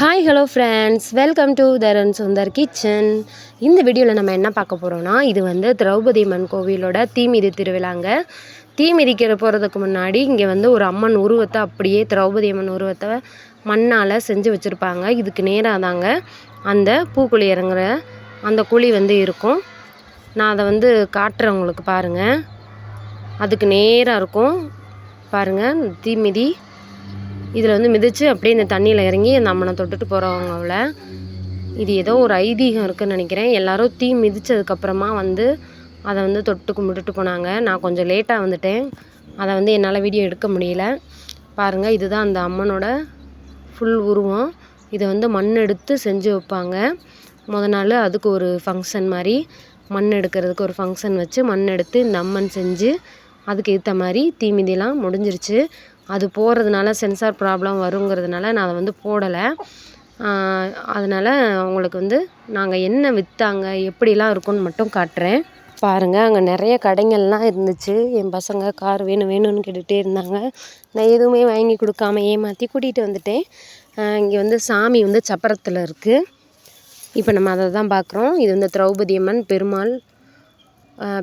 Hi hello friends, welcome to Tharan Sundar kitchen. இந்த வீடியோவில் நம்ம என்ன பார்க்க போகிறோன்னா, இது வந்து திரௌபதி அம்மன் கோவிலோட தீமிதி திருவிழாங்க. தீமிதிக்கிற போகிறதுக்கு முன்னாடி இங்கே வந்து ஒரு அம்மன் உருவத்தை அப்படியே திரௌபதி அம்மன் உருவத்தை மண்ணால் செஞ்சு வச்சுருப்பாங்க. இதுக்கு நேராக தாங்க அந்த பூக்குழி இறங்குற அந்த குழி வந்து இருக்கும். நான் அதை வந்து காட்டுறேன் உங்களுக்கு பாருங்கள். அதுக்கு நேராக இருக்கும் பாருங்கள் தீமிதி. இதில் வந்து மிதித்து அப்படியே இந்த தண்ணியில் இறங்கி அந்த அம்மனை தொட்டுட்டு போகிறவங்கள. இது ஏதோ ஒரு ஐதீகம் இருக்குதுன்னு நினைக்கிறேன். எல்லோரும் தீ மிதித்ததுக்கப்புறமா வந்து அதை வந்து தொட்டு கும்பிட்டுட்டு போனாங்க. நான் கொஞ்சம் லேட்டாக வந்துட்டேன், அதை வந்து என்னால் வீடியோ எடுக்க முடியல. பாருங்கள், இதுதான் அந்த அம்மனோட ஃபுல் உருவம். இதை வந்து மண் எடுத்து செஞ்சு வைப்பாங்க. நாள் அதுக்கு ஒரு ஃபங்க்ஷன் மாதிரி, மண் எடுக்கிறதுக்கு ஒரு ஃபங்க்ஷன் வச்சு மண் எடுத்து இந்த அம்மன் செஞ்சு அதுக்கு ஏற்ற மாதிரி தீமிதிலாம் முடிஞ்சிருச்சு. அது போகிறதுனால சென்சார் ப்ராப்ளம் வருங்கிறதுனால நான் அதை வந்து போடலை. அதனால் உங்களுக்கு வந்து நாங்கள் என்ன விற்றாங்க எப்படிலாம் இருக்குன்னு மட்டும் காட்டுறேன் பாருங்கள். அங்கே நிறைய கடைங்கள்லாம் இருந்துச்சு. என் பசங்க கார் வேணும்னு கேட்டுகிட்டே இருந்தாங்க. நான் எதுவுமே வாங்கி கொடுக்காம ஏமாற்றி கூட்டிகிட்டு வந்துட்டேன். இங்கே வந்து சாமி வந்து சப்பரத்தில் இருக்குது. இப்போ நம்ம அதை தான் பார்க்குறோம். இது வந்து திரௌபதி அம்மன்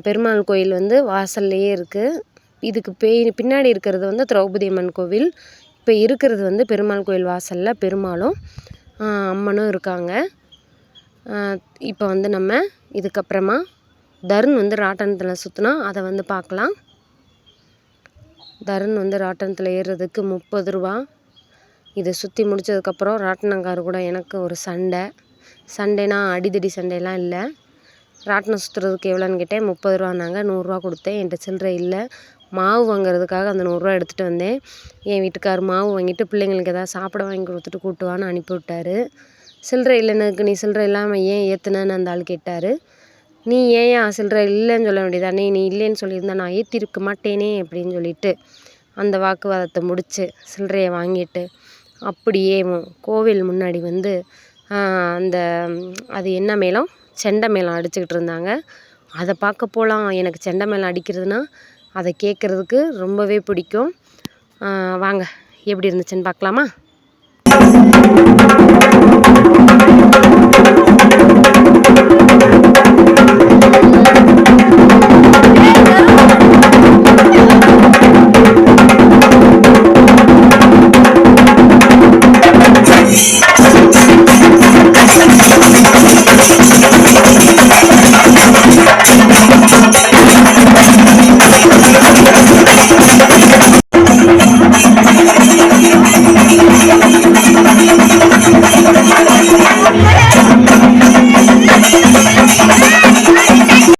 பெருமாள் கோயில் வந்து வாசல்லையே இருக்குது. இதுக்கு பின்னாடி இருக்கிறது வந்து திரௌபதி அம்மன் கோவில். இப்போ இருக்கிறது வந்து பெருமாள் கோயில் வாசலில் பெருமாளும் அம்மனும் இருக்காங்க. இப்போ வந்து நம்ம இதுக்கப்புறமா தருண் வந்து ராட்டனத்தில் சுற்றினா அதை வந்து பார்க்கலாம். தருண் வந்து ராட்டனத்தில் ஏறுறதுக்கு 30 ரூபா. இதை சுற்றி முடித்ததுக்கப்புறம் ராட்டனங்கார் கூட எனக்கு ஒரு சண்டைனா அடிதடி சண்டைலாம் இல்லை. ராட்டினம் சுற்றுறதுக்கு எவ்வளோன்னு கேட்டேன். 30 ரூபான்னாங்க. 100 ரூபா கொடுத்தேன். என்கிட்ட சில்லறை இல்லை. மாவு வாங்குறதுக்காக அந்த 100 ரூபா எடுத்துகிட்டு வந்தேன். என் வீட்டுக்கார் மாவு வாங்கிட்டு பிள்ளைங்களுக்கு எதாவது சாப்பிட வாங்கி கொடுத்துட்டு கூட்டுவான்னு அனுப்பி விட்டார். சில்லறை இல்லைன்னு, நீ சில்லறை இல்லாமல் ஏன் ஏற்றுனேன்னு அந்த ஆள் கேட்டார். நீ ஏன் சில்லறை இல்லைன்னு சொல்ல வேண்டியதானே, நீ இல்லைன்னு சொல்லியிருந்தா நான் ஏற்றிருக்க மாட்டேனே அப்படின்னு சொல்லிட்டு அந்த வாக்குவாதத்தை முடித்து சில்லறையை வாங்கிட்டு அப்படியே கோவில் முன்னாடி வந்து அது என்ன மேளம், செண்டை மேளம் அடிச்சுக்கிட்டு இருந்தாங்க. அதை பார்க்க போகலாம். எனக்கு செண்டை மேளம் அடிக்கிறதுனா அதை கேட்குறதுக்கு ரொம்பவே பிடிக்கும். வாங்க எப்படி இருந்துச்சுன்னு பார்க்கலாமா?